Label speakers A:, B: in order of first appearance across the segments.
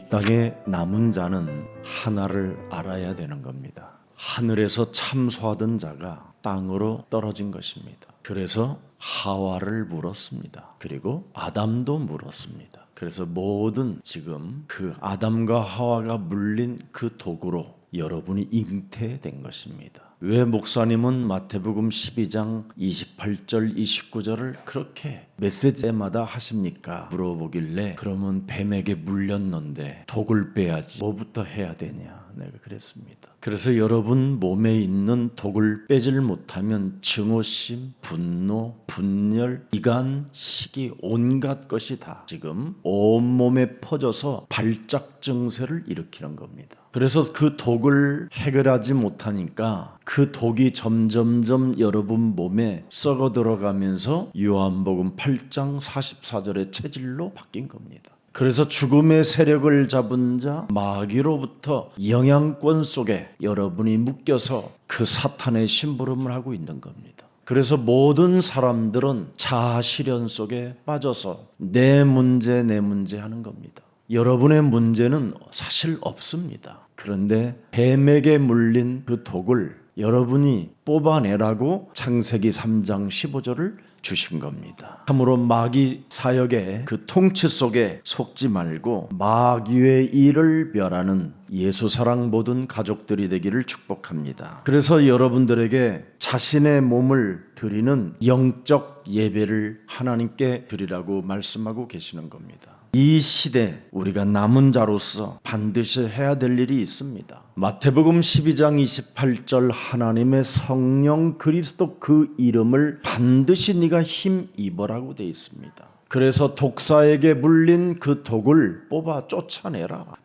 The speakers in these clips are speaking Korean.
A: 땅에 남은 자는 하나를 알아야 되는 겁니다. 하늘에서 참소하던 자가 땅으로 떨어진 것입니다. 그래서 하와를 물었습니다. 그리고 아담도 물었습니다. 그래서 모든 지금 그 아담과 하와가 물린 그 도구로 여러분이 잉태된 것입니다. 왜 목사님은 마태복음 12장 28절 29절을 그렇게 메시지마다 하십니까? 물어보길래 그러면 뱀에게 물렸는데 독을 빼야지 뭐부터 해야 되냐? 내가 그랬습니다. 그래서 여러분 몸에 있는 독을 빼질 못하면 증오심, 분노, 분열, 이간, 시기 온갖 것이 다 지금 온몸에 퍼져서 발작 증세를 일으키는 겁니다. 그래서 그 독을 해결하지 못하니까 그 독이 점점점 여러분 몸에 썩어 들어가면서 요한복음 8장 44절의 체질로 바뀐 겁니다. 그래서 죽음의 세력을 잡은 자 마귀로부터 영향권 속에 여러분이 묶여서 그 사탄의 심부름을 하고 있는 겁니다. 그래서 모든 사람들은 자아 실현 속에 빠져서 내 문제 하는 겁니다. 여러분의 문제는 사실 없습니다. 그런데 뱀에게 물린 그 독을 여러분이 뽑아내라고 창세기 3장 15절을 주신 겁니다. 참으로 마귀 사역의 그 통치 속에 속지 말고 마귀의 일을 멸하는 예수 사랑 모든 가족들이 되기를 축복합니다. 그래서 여러분들에게 자신의 몸을 드리는 영적 예배를 하나님께 드리라고 말씀하고 계시는 겁니다. 이 시대 우리가 남은 자로서 반드시 해야 될 일이 있습니다. 마태복음 12장 28절 하나님의 성령 그리스도 그 이름을 반드시 네가 힘입어라고 되어 있습니다. 그래서 독사에게 물린 그 독을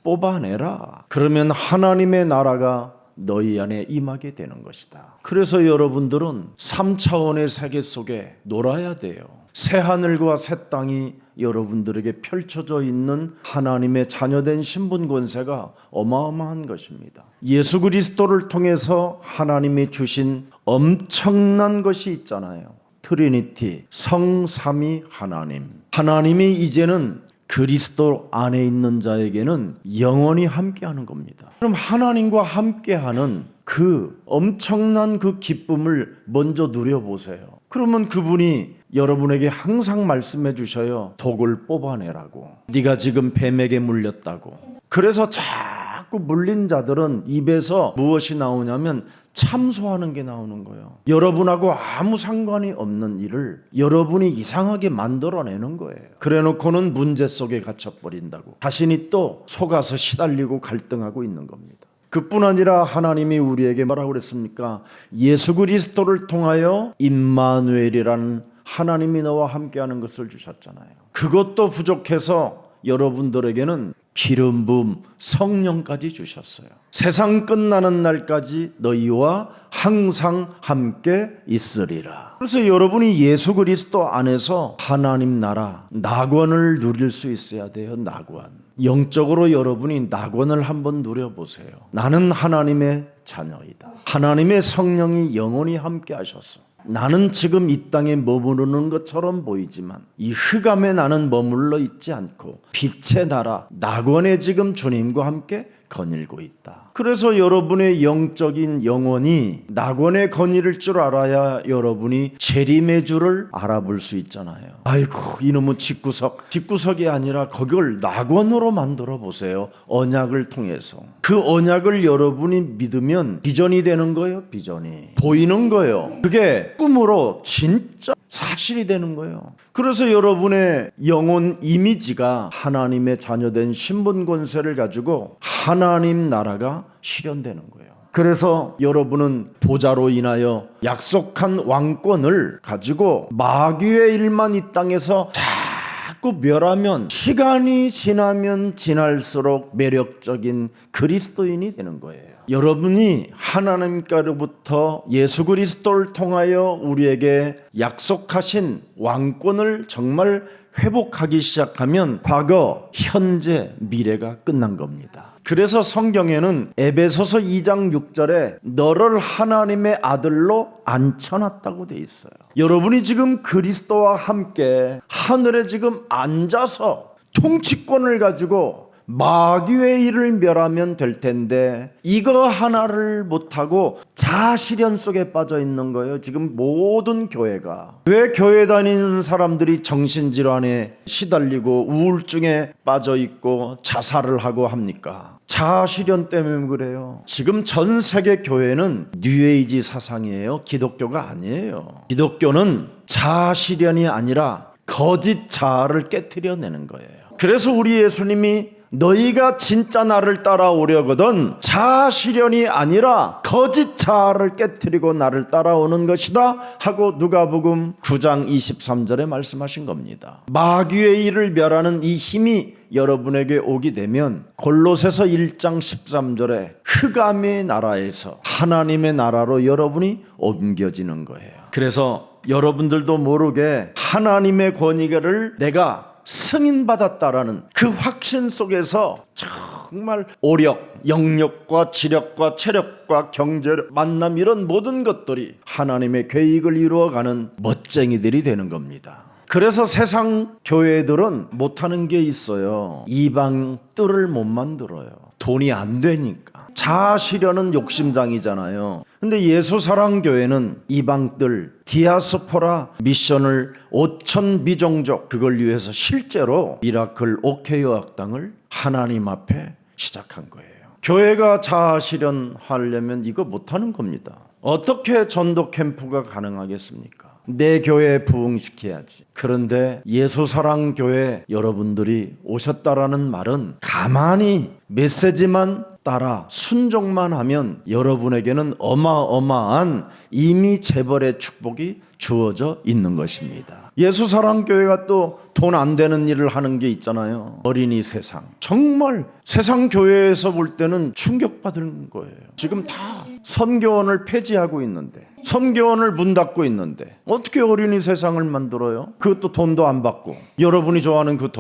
A: 뽑아내라. 그러면 하나님의 나라가 너희 안에 임하게 되는 것이다. 그래서 여러분들은 3차원의 세계 속에 놀아야 돼요. 새 하늘과 새 땅이 여러분들에게 펼쳐져 있는 하나님의 자녀된 신분 권세가 어마어마한 것입니다. 예수 그리스도를 통해서 하나님이 주신 엄청난 것이 있잖아요. 트리니티, 성삼위 하나님. 하나님이 이제는 그리스도 안에 있는 자에게는 영원히 함께하는 겁니다. 그럼 하나님과 함께하는 그 엄청난 그 기쁨을 먼저 누려보세요. 그러면 그분이 여러분에게 항상 말씀해 주셔요. 독을 뽑아내라고. 네가 지금 뱀에게 물렸다고. 그래서 자꾸 물린 자들은 입에서 무엇이 나오냐면 참소하는 게 나오는 거예요. 여러분하고 아무 상관이 없는 일을 여러분이 이상하게 만들어내는 거예요. 그래놓고는 문제 속에 갇혀버린다고. 자신이 또 속아서 시달리고 갈등하고 있는 겁니다. 그뿐 아니라 하나님이 우리에게 뭐라고 그랬습니까? 예수 그리스도를 통하여 임마누엘이라는 하나님이 너와 함께하는 것을 주셨잖아요. 그것도 부족해서 여러분들에게는 기름 부음 성령까지 주셨어요. 세상 끝나는 날까지 너희와 항상 함께 있으리라. 그래서 여러분이 예수 그리스도 안에서 하나님 나라 낙원을 누릴 수 있어야 돼요. 낙원. 영적으로 여러분이 낙원을 한번 누려보세요. 나는 하나님의 자녀이다. 하나님의 성령이 영원히 함께 하셨어. 나는 지금 이 땅에 머무르는 것처럼 보이지만 이 흑암에 나는 머물러 있지 않고 빛의 나라 낙원에 지금 주님과 함께 거닐고 있다. 그래서 여러분의 영적인 영혼이 낙원에 거닐을 줄 알아야 여러분이 재림의 줄을 알아볼 수 있잖아요. 아이고 이놈의 집구석이 아니라 그걸 낙원으로 만들어 보세요. 언약을 통해서. 그 언약을 여러분이 믿으면 비전이 되는 거예요. 비전이 보이는 거예요. 그게 꿈으로 진짜 사실이 되는 거예요. 그래서 여러분의 영혼 이미지가 하나님의 자녀된 신분 권세를 가지고 하나님 나라가 실현되는 거예요. 그래서 여러분은 보좌로 인하여 약속한 왕권을 가지고 마귀의 일만 이 땅에서 자꾸 멸하면 시간이 지나면 지날수록 매력적인 그리스도인이 되는 거예요. 여러분이 하나님께로부터 예수 그리스도를 통하여 우리에게 약속하신 왕권을 정말 회복하기 시작하면 과거, 현재, 미래가 끝난 겁니다. 그래서 성경에는 에베소서 2장 6절에 너를 하나님의 아들로 앉혀놨다고 돼 있어요. 여러분이 지금 그리스도와 함께 하늘에 지금 앉아서 통치권을 가지고 마귀의 일을 멸하면 될 텐데 이거 하나를 못하고 자아실현 속에 빠져 있는 거예요. 지금 모든 교회가. 왜 교회 다니는 사람들이 정신질환에 시달리고 우울증에 빠져 있고 자살을 하고 합니까? 자아실현 때문에 그래요. 지금 전 세계 교회는 뉴에이지 사상이에요. 기독교가 아니에요. 기독교는 자아실현이 아니라 거짓 자아를 깨트려내는 거예요. 그래서 우리 예수님이 너희가 진짜 나를 따라오려거든 자아실현이 아니라 거짓 자아를 깨트리고 나를 따라오는 것이다 하고 누가복음 9장 23절에 말씀하신 겁니다. 마귀의 일을 멸하는 이 힘이 여러분에게 오게 되면 골로새서 1장 13절에 흑암의 나라에서 하나님의 나라로 여러분이 옮겨지는 거예요. 그래서 여러분들도 모르게 하나님의 권위를 내가 승인받았다라는 그 확신 속에서 정말 오력, 영력과 지력과 체력과 경제력, 만남 이런 모든 것들이 하나님의 계획을 이루어가는 멋쟁이들이 되는 겁니다. 그래서 세상 교회들은 못하는 게 있어요. 이방 뜰을 못 만들어요. 돈이 안 되니까. 자아실현은 욕심장이잖아요. 근데 예수사랑교회는 이방들 디아스포라 미션을 5천 미종족 그걸 위해서 실제로 미라클 오케이어 학당을 하나님 앞에 시작한 거예요. 교회가 자아실현하려면 이거 못하는 겁니다. 어떻게 전도 캠프가 가능하겠습니까? 내 교회에 부흥시켜야지. 그런데 예수사랑교회 여러분들이 오셨다라는 말은 가만히 메시지만 따라 순종만 하면 여러분에게는 어마어마한 이미 재벌의 축복이 주어져 있는 것입니다. 예수사랑교회가 또 돈 안 되는 일을 하는 게 있잖아요. 어린이 세상. 정말 세상 교회에서 볼 때는 충격받은 거예요. 지금 다 선교원을 폐지하고 있는데, 선교원을 문 닫고 있는데 어떻게 어린이 세상을 만들어요? 그것도 돈도 안 받고 여러분이 좋아하는 그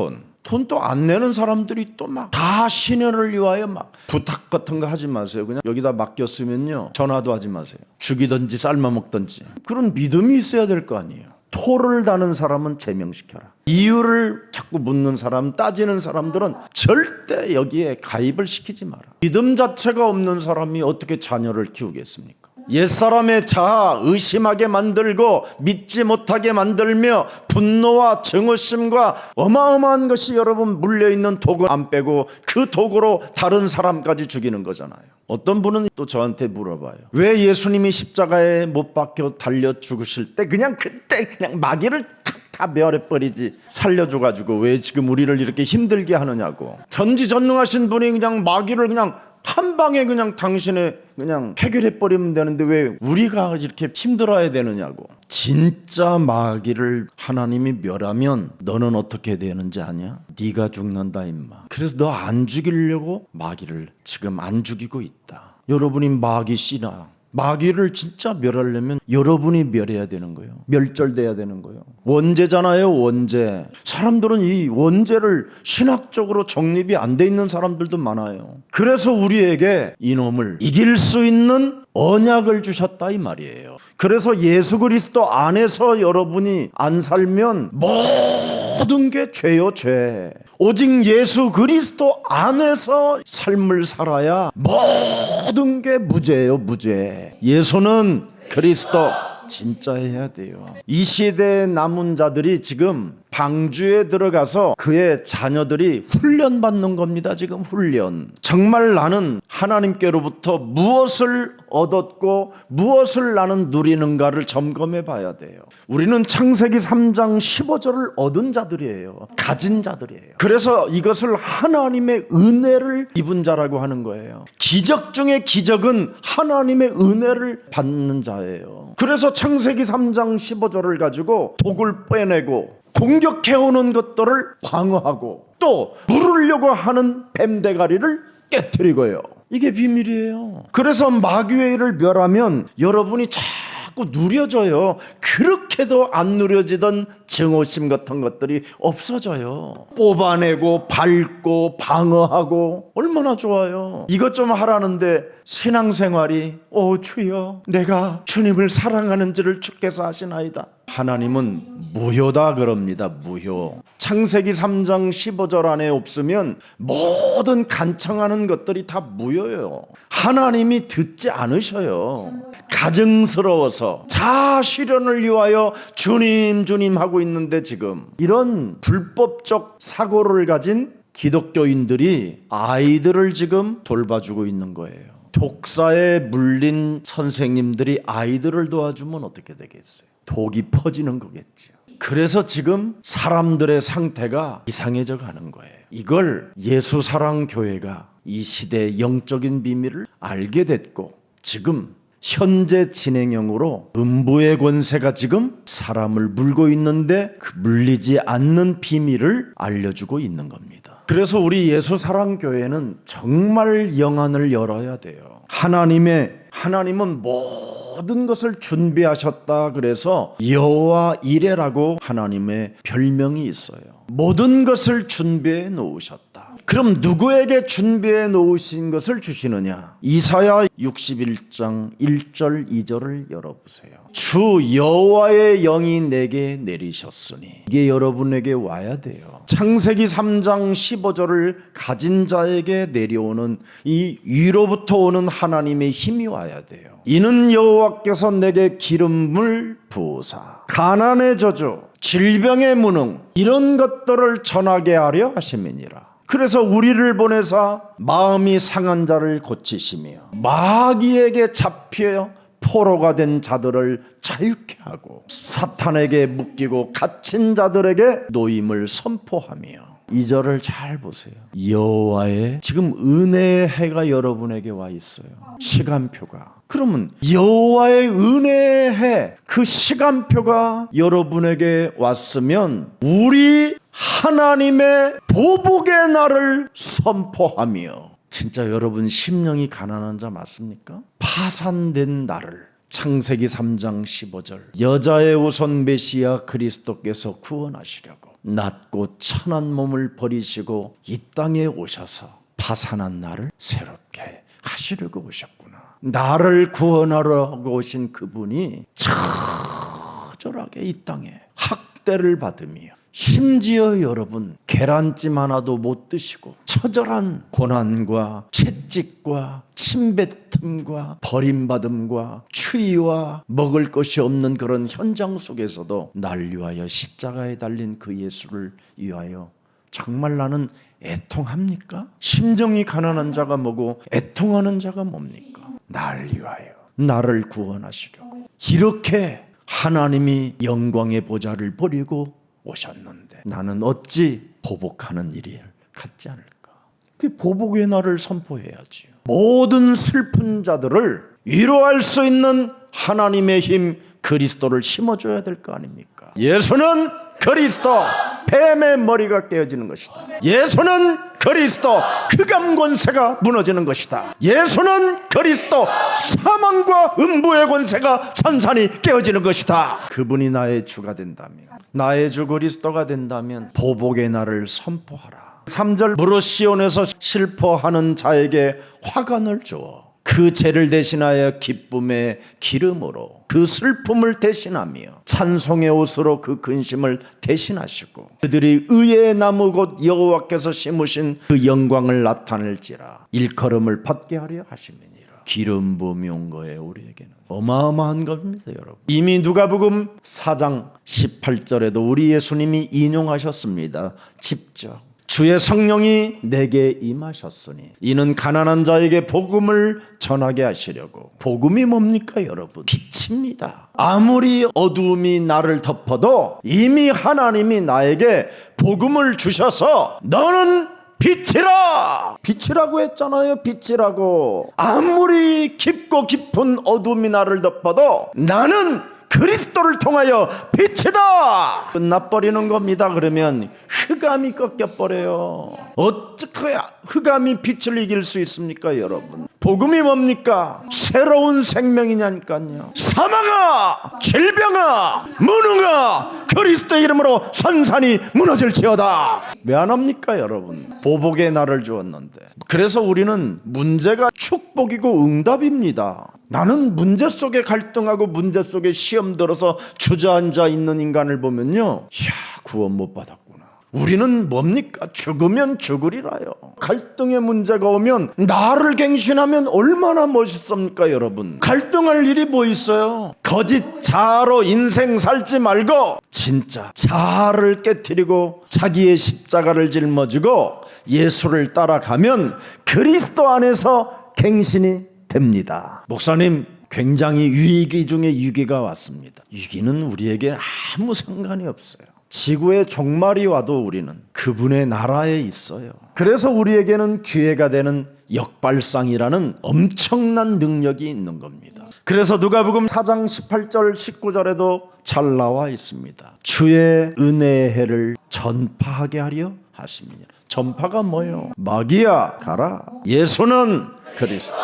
A: 돈도 안 내는 사람들이 또 막 다 신현을 위하여 막 부탁 같은 거 하지 마세요. 그냥 여기다 맡겼으면요 전화도 하지 마세요. 죽이든지 삶아 먹든지. 그런 믿음이 있어야 될 거 아니에요. 토를 다는 사람은 제명시켜라. 이유를 자꾸 묻는 사람, 따지는 사람들은 절대 여기에 가입을 시키지 마라. 믿음 자체가 없는 사람이 어떻게 자녀를 키우겠습니까? 옛사람의 자아 의심하게 만들고 믿지 못하게 만들며 분노와 증오심과 어마어마한 것이 여러분 물려있는 도구 안 빼고 그 도구로 다른 사람까지 죽이는 거잖아요. 어떤 분은 또 저한테 물어봐요. 왜 예수님이 십자가에 못 박혀 달려 죽으실 때 그냥 그때 그냥 마귀를 다 멸해버리지 살려줘가지고 왜 지금 우리를 이렇게 힘들게 하느냐고. 전지전능하신 분이 그냥 마귀를 그냥 한 방에 그냥 당신의 그냥 해결해버리면 되는데 왜 우리가 이렇게 힘들어야 되느냐고. 진짜 마귀를 하나님이 멸하면 너는 어떻게 되는지 아냐? 네가 죽는다 임마. 그래서 너 안 죽이려고 마귀를 지금 안 죽이고 있다. 여러분이 마귀 씨나 마귀를 진짜 멸하려면 여러분이 멸해야 되는 거예요. 멸절돼야 되는 거예요. 원죄잖아요, 원죄. 사람들은 이 원죄를 신학적으로 정립이 안 돼 있는 사람들도 많아요. 그래서 우리에게 이놈을 이길 수 있는 언약을 주셨다 이 말이에요. 그래서 예수 그리스도 안에서 여러분이 안 살면 모든 게 죄요, 죄. 오직 예수 그리스도 안에서 삶을 살아야 모든 게 무죄예요, 무죄. 예수는 그리스도 진짜 해야 돼요. 이 시대의 남은 자들이 지금 방주에 들어가서 그의 자녀들이 훈련받는 겁니다. 지금 훈련. 정말 나는 하나님께로부터 무엇을 얻었고 무엇을 나는 누리는가를 점검해 봐야 돼요. 우리는 창세기 3장 15절을 얻은 자들이에요. 가진 자들이에요. 그래서 이것을 하나님의 은혜를 입은 자라고 하는 거예요. 기적 중에 기적은 하나님의 은혜를 받는 자예요. 그래서 창세기 3장 15절을 가지고 독을 빼내고 공격해오는 것들을 방어하고 또 물으려고 하는 뱀대가리를 깨트리고요. 이게 비밀이에요. 그래서 마귀의 일을 멸하면 여러분이 자꾸 누려져요. 그렇게도 안 누려지던 증오심 같은 것들이 없어져요. 뽑아내고 밟고 방어하고 얼마나 좋아요. 이것 좀 하라는데 신앙생활이 주여 내가 주님을 사랑하는지를 주께서 아시나이다. 하나님은 무효다 그럽니다. 무효. 창세기 3장 15절 안에 없으면 모든 간청하는 것들이 다 무효예요. 하나님이 듣지 않으셔요. 가증스러워서 자아실현을 위하여 주님 주님 하고 있는데, 지금 이런 불법적 사고를 가진 기독교인들이 아이들을 지금 돌봐주고 있는 거예요. 독사에 물린 선생님들이 아이들을 도와주면 어떻게 되겠어요? 독이 퍼지는 거겠죠. 그래서 지금 사람들의 상태가 이상해져 가는 거예요. 이걸 예수사랑교회가 이 시대의 영적인 비밀을 알게 됐고, 지금 현재 진행형으로 음부의 권세가 지금 사람을 물고 있는데 그 물리지 않는 비밀을 알려주고 있는 겁니다. 그래서 우리 예수사랑교회는 정말 영안을 열어야 돼요. 하나님은 모든 것을 준비하셨다. 그래서 여호와 이레라고 하나님의 별명이 있어요. 모든 것을 준비해 놓으셨다. 그럼 누구에게 준비해 놓으신 것을 주시느냐? 이사야 61장 1절 2절을 열어보세요. 주 여호와의 영이 내게 내리셨으니. 이게 여러분에게 와야 돼요. 창세기 3장 15절을 가진 자에게 내려오는 이 위로부터 오는 하나님의 힘이 와야 돼요. 이는 여호와께서 내게 기름을 부으사 가난의 저주, 질병의 무능, 이런 것들을 전하게 하려 하심이니라. 그래서 우리를 보내사 마음이 상한 자를 고치시며 마귀에게 잡혀 포로가 된 자들을 자유케 하고 사탄에게 묶이고 갇힌 자들에게 노임을 선포하며. 2절을 잘 보세요. 여호와의 지금 은혜의 해가 여러분에게 와 있어요. 시간표가. 그러면 여호와의 은혜의 해, 그 시간표가 여러분에게 왔으면 우리 하나님의 보복의 날을 선포하며. 진짜 여러분 심령이 가난한 자 맞습니까? 파산된 날을. 창세기 3장 15절 여자의 우선 메시아 그리스도께서 구원하시려고 낮고 천한 몸을 버리시고 이 땅에 오셔서 파산한 나를 새롭게 하시려고 오셨구나. 나를 구원하러 오신 그분이 처절하게 이 땅에 학대를 받으며, 심지어 여러분 계란찜 하나도 못 드시고 처절한 고난과 채찍과 침뱉음과 버림받음과 추위와 먹을 것이 없는 그런 현장 속에서도 날 위하여 십자가에 달린 그 예수를 위하여 정말 나는 애통합니까? 심정이 가난한 자가 뭐고 애통하는 자가 뭡니까? 날 위하여 나를 구원하시려고 이렇게 하나님이 영광의 보좌를 버리고 오셨는데 나는 어찌 보복하는 일을 갖지 않을까? 그 보복의 날을 선포해야지요. 모든 슬픈 자들을 위로할 수 있는 하나님의 힘 그리스도를 심어줘야 될 거 아닙니까? 예수는 그리스도, 뱀의 머리가 깨어지는 것이다. 예수는 그리스도, 흑암 권세가 무너지는 것이다. 예수는 그리스도, 사망과 음부의 권세가 산산이 깨어지는 것이다. 그분이 나의 주가 된다면, 나의 주 그리스도가 된다면 보복의 날을 선포하라. 3절 무릇 시온에서 슬퍼하는 자에게 화관을 주어 그 죄를 대신하여 기쁨의 기름으로 그 슬픔을 대신하며 찬송의 옷으로 그 근심을 대신하시고 그들이 의의 나무 곧 여호와께서 심으신 그 영광을 나타낼지라 일컬음을 받게 하려 하심이니라. 기름 부음이 온 거예요. 우리에게는 어마어마한 겁니다, 여러분. 이미 누가복음 4장 18절에도 우리 예수님이 인용하셨습니다. 직접 주의 성령이 내게 임하셨으니 이는 가난한 자에게 복음을 전하게 하시려고. 복음이 뭡니까, 여러분? 빛입니다. 아무리 어두움이 나를 덮어도 이미 하나님이 나에게 복음을 주셔서 너는 빛이라! 빛이라고 했잖아요. 빛이라고. 아무리 깊고 깊은 어둠이 나를 덮어도 나는 그리스도를 통하여 빛이다! 끝나버리는 겁니다. 그러면 흑암이 꺾여버려요. 어떻게 흑암이 빛을 이길 수 있습니까, 여러분? 복음이 뭡니까? 새로운 생명이냐니까요. 사망아, 질병아, 무능아, 그리스도의 이름으로 산산이 무너질지어다. 왜 안 합니까 여러분? 보복의 날을 주었는데. 그래서 우리는 문제가 축복이고 응답입니다. 나는 문제 속에 갈등하고 문제 속에 시험 들어서 주저앉아 있는 인간을 보면요, 이야, 구원 못 받았구나. 우리는 뭡니까? 죽으면 죽으리라요. 갈등의 문제가 오면 나를 갱신하면 얼마나 멋있습니까 여러분? 갈등할 일이 뭐 있어요? 거짓 자아로 인생 살지 말고 진짜 자아를 깨트리고 자기의 십자가를 짊어지고 예수를 따라가면 그리스도 안에서 갱신이 됩니다. 목사님, 굉장히 위기 중에 위기가 왔습니다. 위기는 우리에게 아무 상관이 없어요. 지구의 종말이 와도 우리는 그분의 나라에 있어요. 그래서 우리에게는 기회가 되는 역발상이라는 엄청난 능력이 있는 겁니다. 그래서 누가복음 4장 18절 19절에도 잘 나와 있습니다. 주의 은혜의 해를 전파하게 하려 하십니다. 전파가 뭐예요? 마귀야 가라. 예수는 그리스도.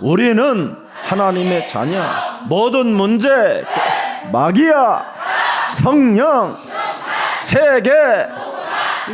A: 우리는 하나님의 자녀. 모든 문제 마귀야, 성령, 세계,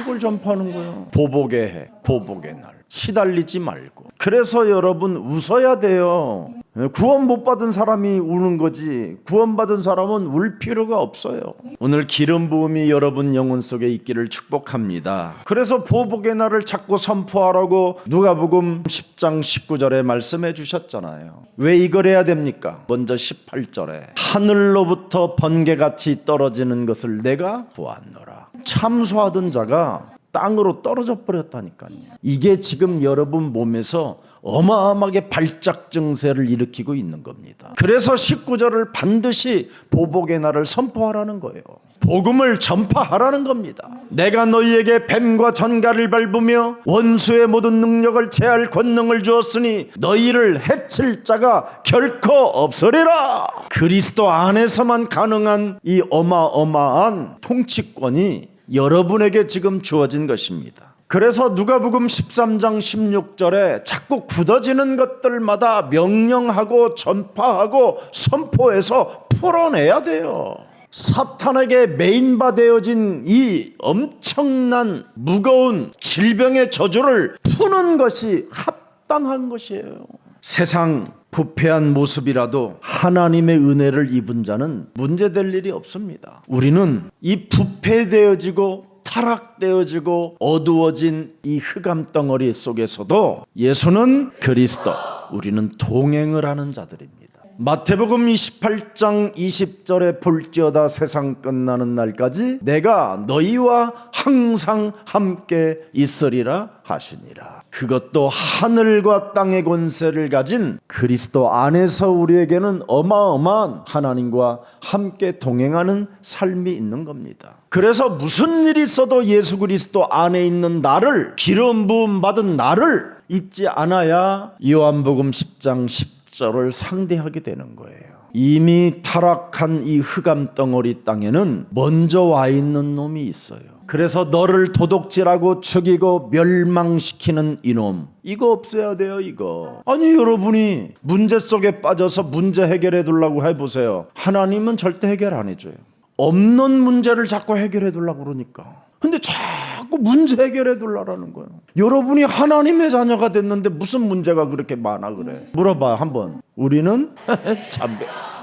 A: 이걸 전파하는 거예요. 보복의 해, 보복의 날. 시달리지 말고. 그래서 여러분 웃어야 돼요. 구원 못 받은 사람이 우는 거지 구원받은 사람은 울 필요가 없어요. 오늘 기름 부음이 여러분 영혼 속에 있기를 축복합니다. 그래서 보복의 날을 자꾸 선포하라고 누가복음 10장 19절에 말씀해 주셨잖아요. 왜 이걸 해야 됩니까? 먼저 18절에 하늘로부터 번개같이 떨어지는 것을 내가 보았노라. 참소하던 자가 땅으로 떨어져 버렸다니까요. 이게 지금 여러분 몸에서 어마어마하게 발작 증세를 일으키고 있는 겁니다. 그래서 19절을 반드시 보복의 날을 선포하라는 거예요. 복음을 전파하라는 겁니다. 내가 너희에게 뱀과 전갈을 밟으며 원수의 모든 능력을 제할 권능을 주었으니 너희를 해칠 자가 결코 없으리라. 그리스도 안에서만 가능한 이 어마어마한 통치권이 여러분에게 지금 주어진 것입니다. 그래서 누가복음 13장 16절에 자꾸 굳어지는 것들마다 명령하고 전파하고 선포해서 풀어내야 돼요. 사탄에게 메인바되어진 이 엄청난 무거운 질병의 저주를 푸는 것이 합당한 것이에요. 세상 부패한 모습이라도 하나님의 은혜를 입은 자는 문제될 일이 없습니다. 우리는 이 부패되어지고 타락되어지고 어두워진 이 흑암 덩어리 속에서도 예수는 그리스도, 우리는 동행을 하는 자들입니다. 마태복음 28장 20절에 볼지어다 세상 끝나는 날까지 내가 너희와 항상 함께 있으리라 하시니라. 그것도 하늘과 땅의 권세를 가진 그리스도 안에서 우리에게는 어마어마한 하나님과 함께 동행하는 삶이 있는 겁니다. 그래서 무슨 일이 있어도 예수 그리스도 안에 있는 나를, 기름 부음 받은 나를 잊지 않아야 요한복음 10장 10절을 상대하게 되는 거예요. 이미 타락한 이 흑암 덩어리 땅에는 먼저 와 있는 놈이 있어요. 그래서 너를 도둑질하고 죽이고 멸망시키는 이놈, 이거 없애야 돼요. 이거 아니, 여러분이 문제 속에 빠져서 문제 해결해 두려고 해보세요. 하나님은 절대 해결 안 해줘요. 없는 문제를 자꾸 해결해 두려고 그러니까. 근데 자꾸 문제 해결해 두려라는 거예요. 여러분이 하나님의 자녀가 됐는데 무슨 문제가 그렇게 많아 그래? 물어봐 한번. 우리는 참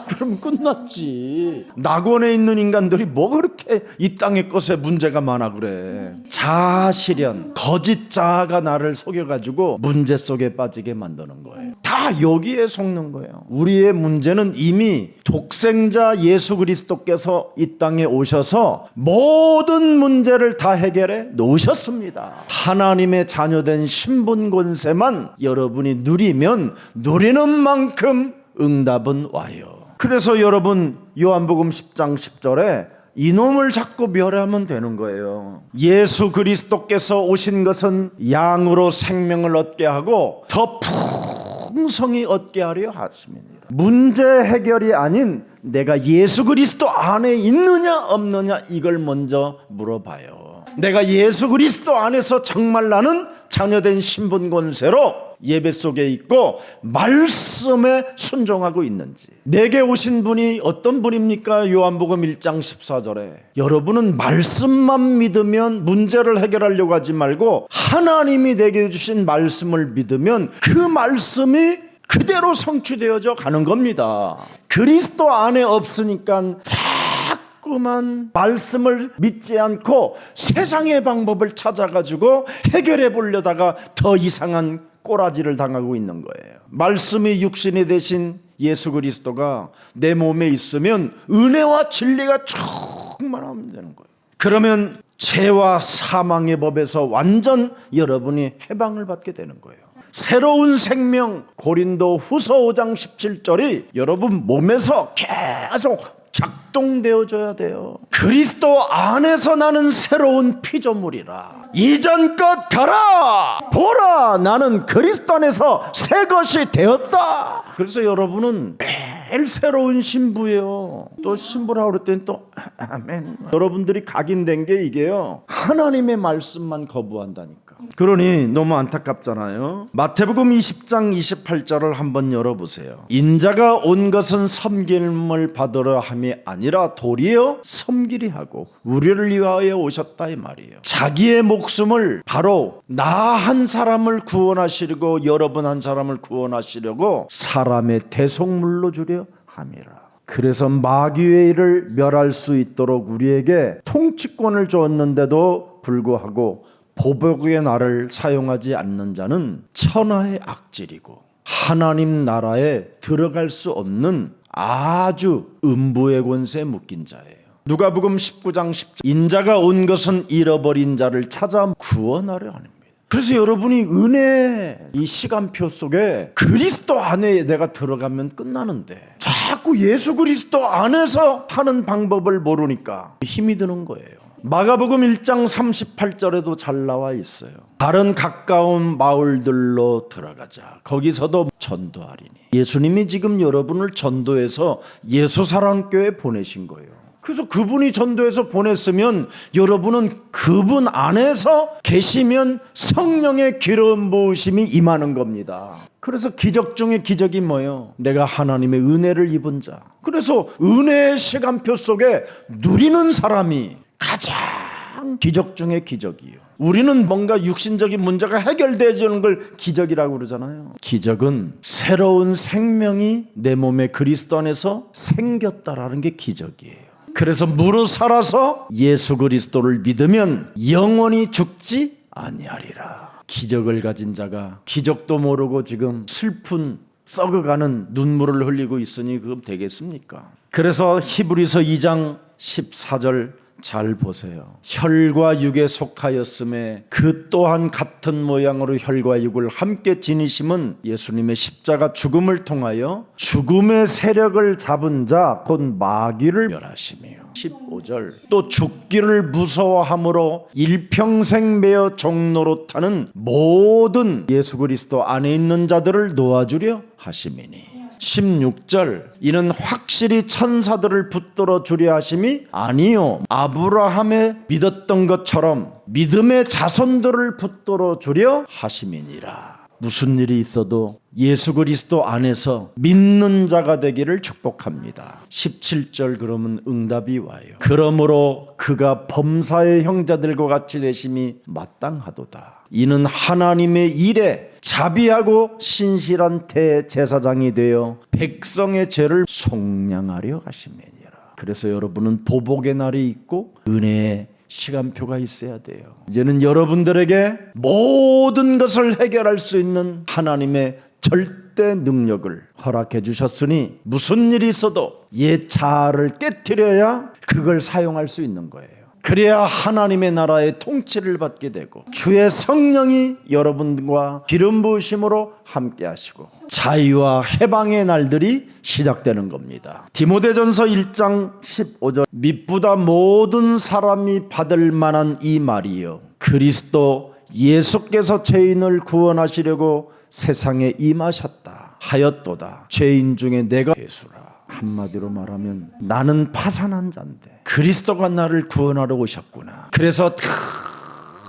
A: 그럼 끝났지. 낙원에 있는 인간들이 뭐 그렇게 이 땅의 것에 문제가 많아 그래. 자아실현, 거짓 자아가 나를 속여가지고 문제 속에 빠지게 만드는 거예요. 다 여기에 속는 거예요. 우리의 문제는 이미 독생자 예수 그리스도께서 이 땅에 오셔서 모든 문제를 다 해결해 놓으셨습니다. 하나님의 자녀된 신분 권세만 여러분이 누리면 누리는 만큼 응답은 와요. 그래서 여러분 요한복음 10장 10절에 이놈을 자꾸 멸하면 되는 거예요. 예수 그리스도께서 오신 것은 양으로 생명을 얻게 하고 더 풍성히 얻게 하려 하십니다. 문제 해결이 아닌 내가 예수 그리스도 안에 있느냐 없느냐 이걸 먼저 물어봐요. 내가 예수 그리스도 안에서 정말 나는 자녀된 신분 권세로 예배 속에 있고 말씀에 순종하고 있는지. 내게 오신 분이 어떤 분입니까? 요한복음 1장 14절에 여러분은 말씀만 믿으면 문제를 해결하려고 하지 말고 하나님이 내게 주신 말씀을 믿으면 그 말씀이 그대로 성취되어져 가는 겁니다. 그리스도 안에 없으니까 자꾸만 말씀을 믿지 않고 세상의 방법을 찾아가지고 해결해 보려다가 더 이상한 꼬라지를 당하고 있는 거예요. 말씀이 육신이 되신 예수 그리스도가 내 몸에 있으면 은혜와 진리가 충만하면 되는 거예요. 그러면 죄와 사망의 법에서 완전 여러분이 해방을 받게 되는 거예요. 새로운 생명, 고린도 후서 5장 17절이 여러분 몸에서 계속 작동되어져야 돼요. 그리스도 안에서 나는 새로운 피조물이라. 이전 것 가라. 보라, 나는 그리스도 안에서 새 것이 되었다. 그래서 여러분은 매일 새로운 신부예요. 또 신부라고 그랬더니 또 아멘. 여러분들이 각인된 게 이게요, 하나님의 말씀만 거부한다니까. 그러니 너무 안타깝잖아요. 마태복음 20장 28절을 한번 열어보세요. 인자가 온 것은 섬김을 받으려 함이 아니라 도리어 섬기리 하고 우리를 위하여 오셨다 이 말이에요. 자기의 목숨을 바로 나 한 사람을 구원하시려고, 여러분 한 사람을 구원하시려고 사람의 대속물로 주려 함이라. 그래서 마귀의 일을 멸할 수 있도록 우리에게 통치권을 주었는데도 불구하고 보복의 날을 사용하지 않는 자는 천하의 악질이고 하나님 나라에 들어갈 수 없는 아주 음부의 권세에 묶인 자예요. 누가복음 19장 10절, 인자가 온 것은 잃어버린 자를 찾아 구원하려 합니다. 그래서 여러분이 은혜 이 시간표 속에 그리스도 안에 내가 들어가면 끝나는데 자꾸 예수 그리스도 안에서 하는 방법을 모르니까 힘이 드는 거예요. 마가복음 1장 38절에도 잘 나와 있어요. 다른 가까운 마을들로 들어가자. 거기서도 전도하리니. 예수님이 지금 여러분을 전도해서 예수사랑교회 보내신 거예요. 그래서 그분이 전도해서 보냈으면 여러분은 그분 안에서 계시면 성령의 기름 부으심이 임하는 겁니다. 그래서 기적 중에 기적이 뭐예요? 내가 하나님의 은혜를 입은 자. 그래서 은혜의 시간표 속에 누리는 사람이 가장 기적 중에 기적이에요. 우리는 뭔가 육신적인 문제가 해결되어지는 걸 기적이라고 그러잖아요. 기적은 새로운 생명이 내 몸에 그리스도 안에서 생겼다라는 게 기적이에요. 그래서 무릇 살아서 예수 그리스도를 믿으면 영원히 죽지 아니하리라. 기적을 가진 자가 기적도 모르고 지금 슬픈 썩어가는 눈물을 흘리고 있으니 그럼 되겠습니까? 그래서 히브리서 2장 14절 잘 보세요. 혈과 육에 속하였음에 그 또한 같은 모양으로 혈과 육을 함께 지니심은 예수님의 십자가 죽음을 통하여 죽음의 세력을 잡은 자 곧 마귀를 멸하심이요. 15절, 또 죽기를 무서워함으로 일평생 매어 종로로 타는 모든 예수 그리스도 안에 있는 자들을 놓아주려 하심이니. 16절, 이는 확실히 천사들을 붙들어 주려 하심이 아니요 아브라함의 믿었던 것처럼 믿음의 자손들을 붙들어 주려 하심이니라. 무슨 일이 있어도 예수 그리스도 안에서 믿는 자가 되기를 축복합니다. 17절, 그러면 응답이 와요. 그러므로 그가 범사의 형제들과 같이 되심이 마땅하도다. 이는 하나님의 일에 자비하고 신실한 대제사장이 되어 백성의 죄를 속량하려 하심이니라. 그래서 여러분은 보복의 날이 있고 은혜의 시간표가 있어야 돼요. 이제는 여러분들에게 모든 것을 해결할 수 있는 하나님의 절대 능력을 허락해 주셨으니 무슨 일이 있어도 옛 자아를 깨트려야 그걸 사용할 수 있는 거예요. 그래야 하나님의 나라의 통치를 받게 되고 주의 성령이 여러분과 기름 부으심으로 함께 하시고 자유와 해방의 날들이 시작되는 겁니다. 디모데전서 1장 15절, mit보다 모든 사람이 받을 만한 이 말이요 그리스도 예수께서 죄인을 구원하시려고 세상에 임하셨다 하였도다. 죄인 중에 내가 예수라. 한마디로 말하면 나는 파산한 자인데 그리스도가 나를 구원하러 오셨구나. 그래서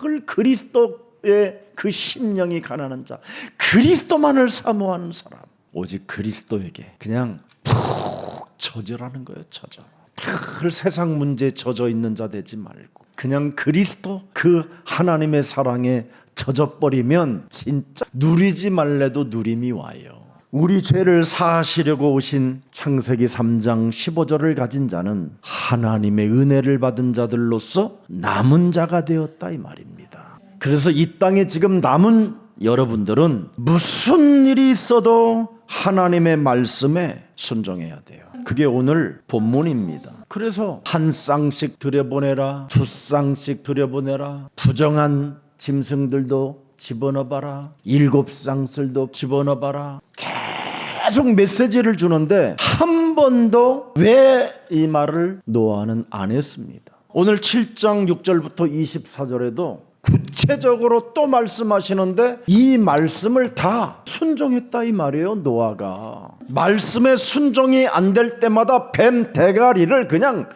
A: 늘 그리스도의 그 심령이 가난한 자, 그리스도만을 사모하는 사람, 오직 그리스도에게 그냥 푹 젖으라는 거예요. 젖어. 늘 세상 문제에 젖어 있는 자 되지 말고 그냥 그리스도 그 하나님의 사랑에 젖어버리면 진짜 누리지 말래도 누림이 와요. 우리 죄를 사하시려고 오신 창세기 3장 15절을 가진 자는 하나님의 은혜를 받은 자들로서 남은 자가 되었다 이 말입니다. 그래서 이 땅에 지금 남은 여러분들은 무슨 일이 있어도 하나님의 말씀에 순종해야 돼요. 그게 오늘 본문입니다. 그래서 한 쌍씩 들여보내라, 두 쌍씩 들여보내라, 부정한 짐승들도 집어넣어봐라, 7쌍쓸도 집어넣어봐라. 계속 메시지를 주는데 한 번도 왜 이 말을 노아는 안 했습니다. 오늘 7장 6절부터 24절에도 구체적으로 또 말씀하시는데 이 말씀을 다 순종했다 이 말이에요. 노아가 말씀에 순종이 안 될 때마다 뱀 대가리를 그냥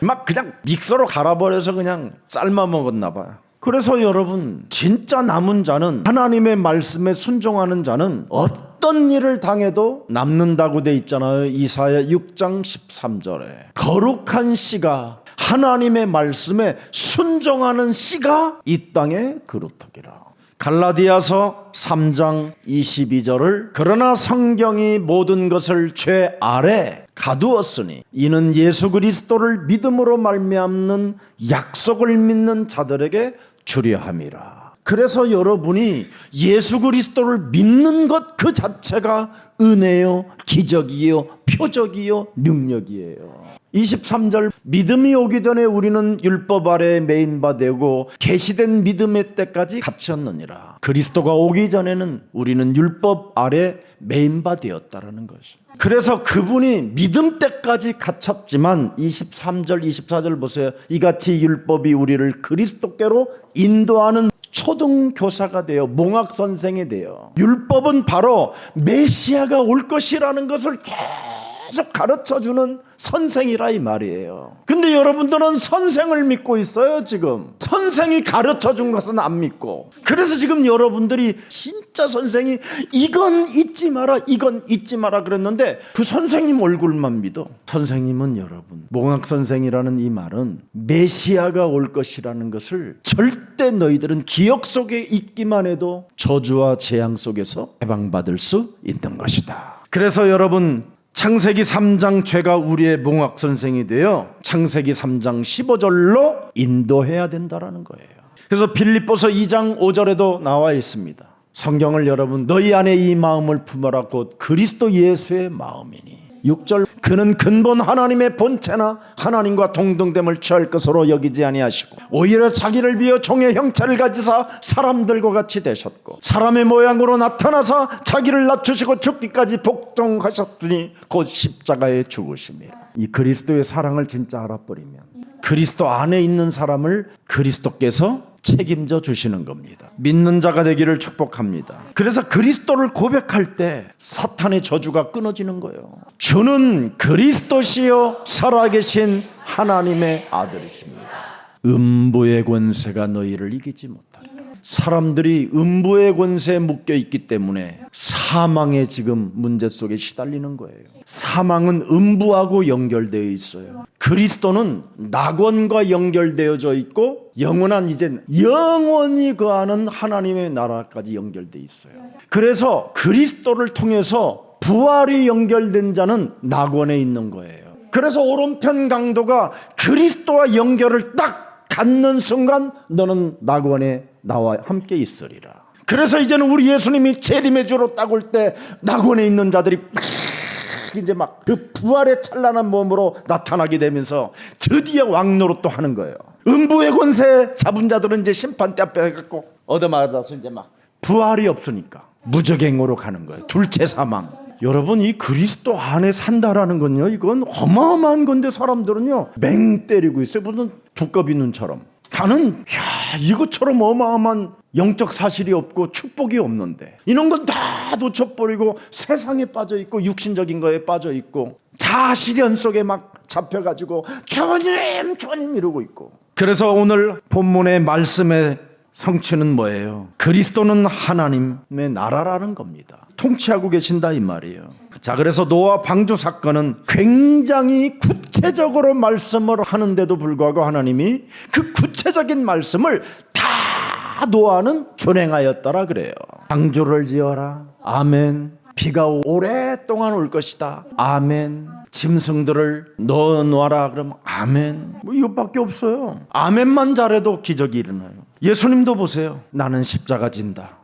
A: 믹서로 갈아버려서 그냥 삶아 먹었나 봐요. 그래서 여러분 진짜 남은 자는 하나님의 말씀에 순종하는 자는 어떤 일을 당해도 남는다고 돼 있잖아요. 이사야 6장 13절에 거룩한 씨가 하나님의 말씀에 순종하는 씨가 이 땅의 그루터기라. 갈라디아서 3장 22절을 그러나 성경이 모든 것을 죄 아래 가두었으니 이는 예수 그리스도를 믿음으로 말미암는 약속을 믿는 자들에게 주려 함이라. 그래서 여러분이 예수 그리스도를 믿는 것 그 자체가 은혜요, 기적이요, 표적이요, 능력이에요. 23절 믿음이 오기 전에 우리는 율법 아래에 매인 바 되고 계시된 믿음의 때까지 갇혔느니라. 그리스도가 오기 전에는 우리는 율법 아래 매인 바 되었다라는 것이. 그래서 그분이 믿음 때까지 갇혔지만 23절 24절 보세요. 이같이 율법이 우리를 그리스도께로 인도하는 초등교사가 돼요. 몽학선생이 돼요. 율법은 바로 메시아가 올 것이라는 것을 계속 가르쳐주는 선생이라 이 말이에요. 근데 여러분들은 선생을 믿고 있어요. 지금 선생이 가르쳐준 것은 안 믿고. 그래서 지금 여러분들이 진짜 선생이 이건 잊지 마라, 이건 잊지 마라 그랬는데 그 선생님 얼굴만 믿어. 선생님은 여러분 몽학선생이라는 이 말은 메시아가 올 것이라는 것을 절대 너희들은 기억 속에 있기만 해도 저주와 재앙 속에서 해방받을 수 있는 것이다. 그래서 여러분 창세기 3장 죄가 우리의 몽학선생이 되어 창세기 3장 15절로 인도해야 된다는 거예요. 그래서 빌립보서 2장 5절에도 나와 있습니다. 성경을 여러분 너희 안에 이 마음을 품어라 곧 그리스도 예수의 마음이니 6절 그는 근본 하나님의 본체나 하나님과 동등됨을 취할 것으로 여기지 아니하시고 오히려 자기를 비어 종의 형체를 가지사 사람들과 같이 되셨고 사람의 모양으로 나타나사 자기를 낮추시고 죽기까지 복종하셨으니 곧 십자가에 죽으심이라. 이 그리스도의 사랑을 진짜 알아버리면 그리스도 안에 있는 사람을 그리스도께서 책임져 주시는 겁니다. 믿는 자가 되기를 축복합니다. 그래서 그리스도를 고백할 때 사탄의 저주가 끊어지는 거예요. 주는 그리스도시요 살아계신 하나님의 아들이십니다. 음부의 권세가 너희를 이기지 못하게. 사람들이 음부의 권세에 묶여 있기 때문에 사망의 지금 문제 속에 시달리는 거예요. 사망은 음부하고 연결되어 있어요. 그리스도는 낙원과 연결되어져 있고 영원한 이제 영원히 거하는 하나님의 나라까지 연결되어 있어요. 그래서 그리스도를 통해서 부활이 연결된 자는 낙원에 있는 거예요. 그래서 오른편 강도가 그리스도와 연결을 딱 갖는 순간 너는 낙원에 나와 함께 있으리라. 그래서 이제는 우리 예수님이 재림의 주로 딱 올 때 낙원에 있는 자들이 이제 막 그 부활의 찬란한 몸으로 나타나게 되면서 드디어 왕노릇도 하는 거예요. 음부의 권세 잡은 자들은 이제 심판대 앞에 갖고 얻어맞아서 이제 막 부활이 없으니까 무적행으로 가는 거예요. 둘째 사망. 여러분 이 그리스도 안에 산다라는 건요 이건 어마어마한 건데 사람들은요 맹 때리고 있어요. 무슨 두꺼비 눈처럼. 나는 이것처럼 어마어마한 영적 사실이 없고 축복이 없는데 이런 건 다 놓쳐버리고 세상에 빠져있고 육신적인 거에 빠져있고 자아실현 속에 막 잡혀가지고 주님 주님 이러고 있고. 그래서 오늘 본문의 말씀에 성취는 뭐예요? 그리스도는 하나님의 나라라는 겁니다. 통치하고 계신다 이 말이에요. 자, 그래서 노아 방주 사건은 굉장히 구체적으로 말씀을 하는데도 불구하고 하나님이 그 구체적인 말씀을 다 노아는 준행하였더라 그래요. 방주를 지어라. 아멘. 비가 오랫동안 올 것이다. 아멘. 짐승들을 넣어 놓아라. 그럼 아멘. 뭐 이것밖에 없어요. 아멘만 잘해도 기적이 일어나요. 예수님도 보세요. 나는 십자가 진다.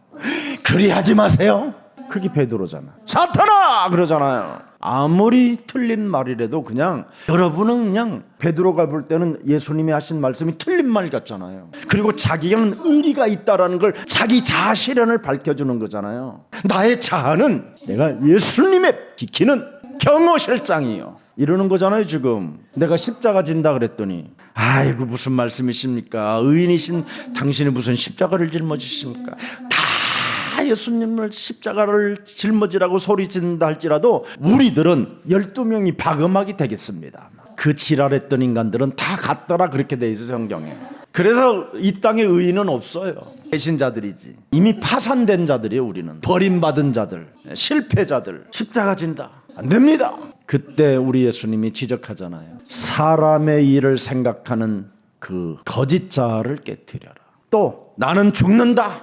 A: 그리하지 마세요. 그게 베드로잖아. 사탄아 그러잖아요. 아무리 틀린 말이라도 그냥 여러분은 그냥 베드로가 볼 때는 예수님이 하신 말씀이 틀린 말 같잖아요. 그리고 자기는 의리가 있다라는 걸 자기 자아 실현을 밝혀주는 거잖아요. 나의 자아는 내가 예수님의 지키는 경호실장이요 이러는 거잖아요. 지금 내가 십자가 진다 그랬더니 아이고 무슨 말씀이십니까? 의인이신 당신이 무슨 십자가를 짊어지십니까? 다 예수님을 십자가를 짊어지라고 소리친다 할지라도 우리들은 12명이 박음하게 되겠습니다. 그 지랄했던 인간들은 다 갔더라 그렇게 돼 있어요 성경에. 그래서 이 땅에 의인은 없어요. 배신자들이지. 이미 파산된 자들이에요. 우리는 버림받은 자들, 실패자들. 십자가 진다 안 됩니다. 그때 우리 예수님이 지적하잖아요. 사람의 일을 생각하는 그 거짓 자아를 깨트려라. 또 나는 죽는다.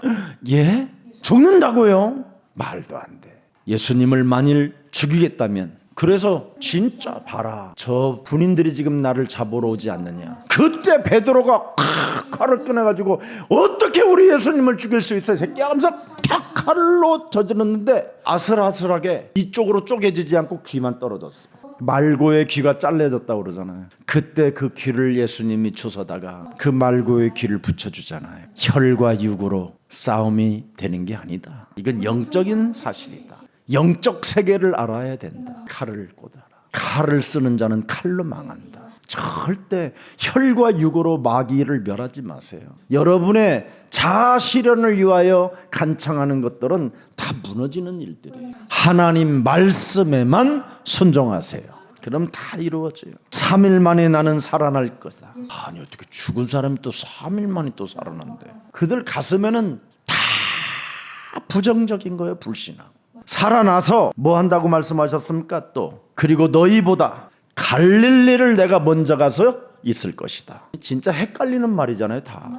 A: 예? 죽는다고요? 말도 안 돼. 예수님을 만일 죽이겠다면 그래서 진짜 봐라. 저 군인들이 지금 나를 잡으러 오지 않느냐. 그때 베드로가 칼을 꺼내가지고 어떻게 우리 예수님을 죽일 수 있어 새끼야 하면서 탁 칼로 저질렀는데 아슬아슬하게 이쪽으로 쪼개지지 않고 귀만 떨어졌어. 말고의 귀가 잘려졌다고 그러잖아요. 그때 그 귀를 예수님이 주워다가 그 말고의 귀를 붙여주잖아요. 혈과 육으로 싸움이 되는 게 아니다. 이건 영적인 사실이다. 영적 세계를 알아야 된다. 칼을 꽂아라. 칼을 쓰는 자는 칼로 망한다. 절대 혈과 육으로 마귀를 멸하지 마세요. 여러분의 자아 실현을 위하여 간청하는 것들은 다 무너지는 일들이에요. 하나님 말씀에만 순종하세요. 그럼 다 이루어져요. 3일 만에 나는 살아날 거다. 아니 어떻게 죽은 사람이 또 3일 만에 또 살아난대. 그들 가슴에는 다 부정적인 거예요. 불신앙. 살아나서 뭐 한다고 말씀하셨습니까? 또 그리고 너희보다 갈릴리를 내가 먼저 가서 있을 것이다. 진짜 헷갈리는 말이잖아요. 다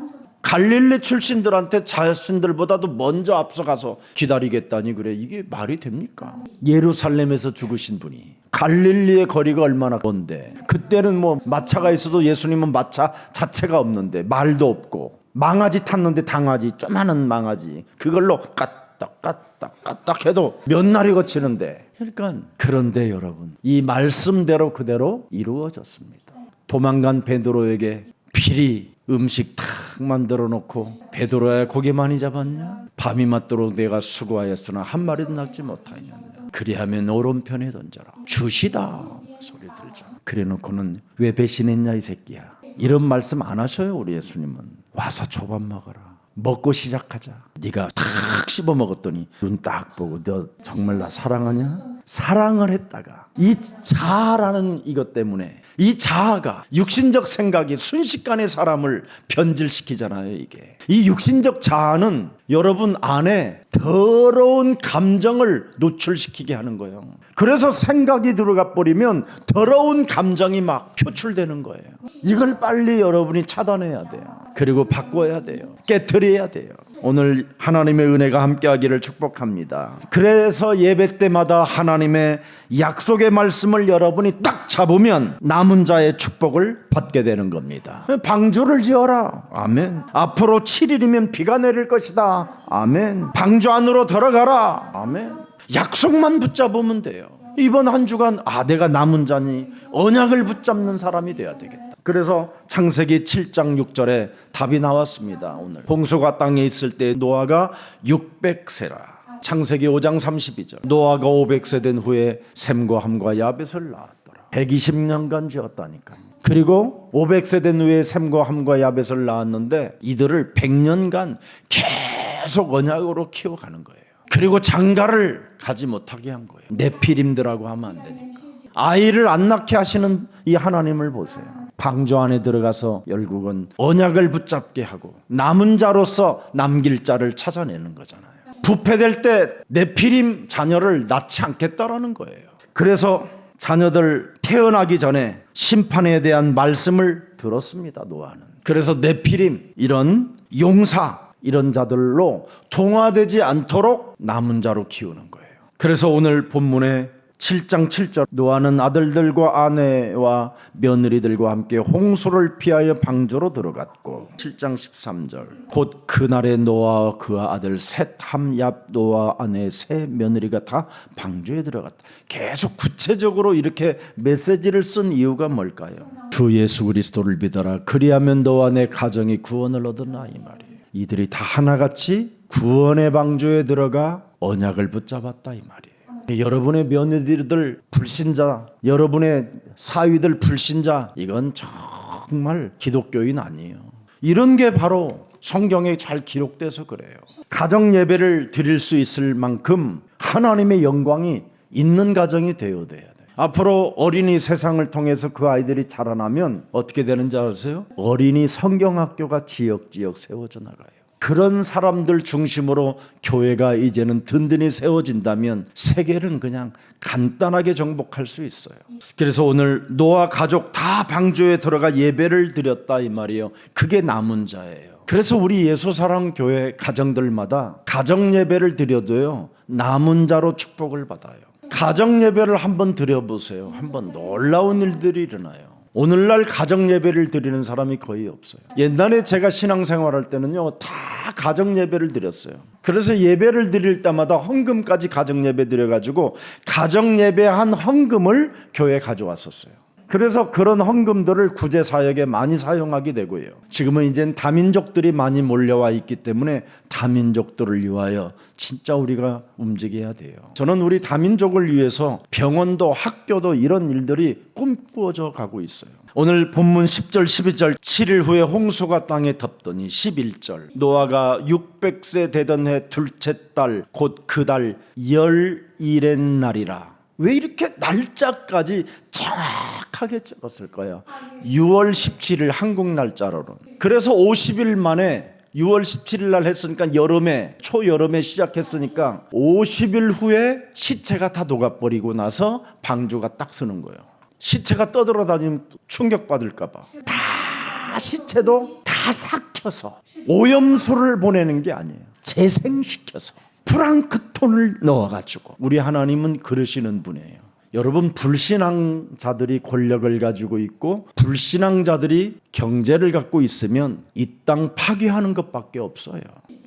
A: 갈릴리 출신들한테 자신들보다도 먼저 앞서가서 기다리겠다니 그래. 이게 말이 됩니까? 예루살렘에서 죽으신 분이 갈릴리의 거리가 얼마나 먼데 그때는 뭐 마차가 있어도 예수님은 마차 자체가 없는데 말도 없고 망아지 탔는데 당아지 조그마한 망아지 그걸로 까딱 해도 몇 날이 거치는데 그러니까 그런데 여러분 이 말씀대로 그대로 이루어졌습니다. 도망간 베드로에게 비리 음식 탁 만들어 놓고 베드로야 고기 많이 잡았냐? 밤이 맞도록 내가 수고하였으나 한 마리도 낚지 못하였느냐? 그리하면 오른편에 던져라. 주시다 소리 들자. 그래 놓고는 왜 배신했냐 이 새끼야. 이런 말씀 안 하셔요. 우리 예수님은 와서 초밥 먹어라. 먹고 시작하자. 네가 탁 씹어 먹었더니 눈 딱 보고 너 정말 나 사랑하냐? 사랑을 했다가 이 자아라는 이것 때문에 이 자아가 육신적 생각이 순식간에 사람을 변질시키잖아요. 이게 이 육신적 자아는 여러분 안에 더러운 감정을 노출시키게 하는 거예요. 그래서 생각이 들어가 버리면 더러운 감정이 막 표출되는 거예요. 이걸 빨리 여러분이 차단해야 돼요. 그리고 바꿔야 돼요. 깨트려야 돼요. 오늘 하나님의 은혜가 함께하기를 축복합니다. 그래서 예배 때마다 하나님의 약속의 말씀을 여러분이 딱 잡으면 남은 자의 축복을 받게 되는 겁니다. 방주를 지어라. 아멘. 앞으로 7일이면 비가 내릴 것이다. 아멘. 방주 안으로 들어가라. 아멘. 약속만 붙잡으면 돼요. 이번 한 주간 내가 남은 자니 언약을 붙잡는 사람이 돼야 되겠다. 그래서 창세기 7장 6절에 답이 나왔습니다. 오늘 홍수가 땅에 있을 때 노아가 600세라. 창세기 5장 32절 노아가 500세 된 후에 셈과 함과 야벳을 낳았더라. 120년간 지었다니까. 그리고 500세 된 후에 셈과 함과 야벳을 낳았는데 이들을 100년간 계속 언약으로 키워가는 거예요. 그리고 장가를 가지 못하게 한 거예요. 네피림들하고 하면 안 되니까. 아이를 안 낳게 하시는 이 하나님을 보세요. 방주 안에 들어가서 결국은 언약을 붙잡게 하고 남은 자로서 남길 자를 찾아내는 거잖아요. 부패될 때 네피림 자녀를 낳지 않겠다라는 거예요. 그래서 자녀들 태어나기 전에 심판에 대한 말씀을 들었습니다. 노아는. 그래서 네피림 이런 용사 이런 자들로 동화되지 않도록 남은 자로 키우는 거예요. 그래서 오늘 본문에 7장 7절 노아는 아들들과 아내와 며느리들과 함께 홍수를 피하여 방주로 들어갔고 7장 13절 곧 그날에 노아와 그와 아들 셋 함얍 노아 아내 세 며느리가 다 방주에 들어갔다. 계속 구체적으로 이렇게 메시지를 쓴 이유가 뭘까요? 주 예수 그리스도를 믿어라 그리하면 너와 내 가정이 구원을 얻으나 이 말이에요. 이들이 다 하나같이 구원의 방주에 들어가 언약을 붙잡았다 이 말이에요. 여러분의 며느리들 불신자, 여러분의 사위들 불신자, 이건 정말 기독교인 아니에요. 이런 게 바로 성경에 잘 기록돼서 그래요. 가정 예배를 드릴 수 있을 만큼 하나님의 영광이 있는 가정이 되어야 돼요. 앞으로 어린이 세상을 통해서 그 아이들이 자라나면 어떻게 되는지 아세요? 어린이 성경학교가 지역지역 세워져 나가요. 그런 사람들 중심으로 교회가 이제는 든든히 세워진다면 세계는 그냥 간단하게 정복할 수 있어요. 그래서 오늘 노아 가족 다 방주에 들어가 예배를 드렸다 이 말이에요. 그게 남은 자예요. 그래서 우리 예수사랑교회 가정들마다 가정 예배를 드려도요 남은 자로 축복을 받아요. 가정 예배를 한번 드려보세요. 한번 놀라운 일들이 일어나요. 오늘날 가정 예배를 드리는 사람이 거의 없어요. 옛날에 제가 신앙생활할 때는요 다 가정 예배를 드렸어요. 그래서 예배를 드릴 때마다 헌금까지 가정 예배 드려가지고 가정 예배한 헌금을 교회에 가져왔었어요. 그래서 그런 헌금들을 구제 사역에 많이 사용하게 되고요. 지금은 이젠 다민족들이 많이 몰려와 있기 때문에 다민족들을 위하여 진짜 우리가 움직여야 돼요. 저는 우리 다민족을 위해서 병원도 학교도 이런 일들이 꿈꾸어져 가고 있어요. 오늘 본문 10절 12절 7일 후에 홍수가 땅에 덮더니 11절 노아가 600세 되던 해 둘째 달 곧 그 달 열일의 날이라. 왜 이렇게 날짜까지 정확하게 적었을까요? 6월 17일 한국 날짜로는. 그래서 50일 만에 6월 17일 날 했으니까 여름에 초여름에 시작했으니까 50일 후에 시체가 다 녹아버리고 나서 방주가 딱 서는 거예요. 시체가 떠돌아다니면 충격받을까 봐 다 시체도 다 삭혀서 오염수를 보내는 게 아니에요. 재생시켜서 플랑크톤을 넣어가지고. 우리 하나님은 그러시는 분이에요. 여러분 불신앙자들이 권력을 가지고 있고 불신앙자들이 경제를 갖고 있으면 이 땅 파괴하는 것밖에 없어요.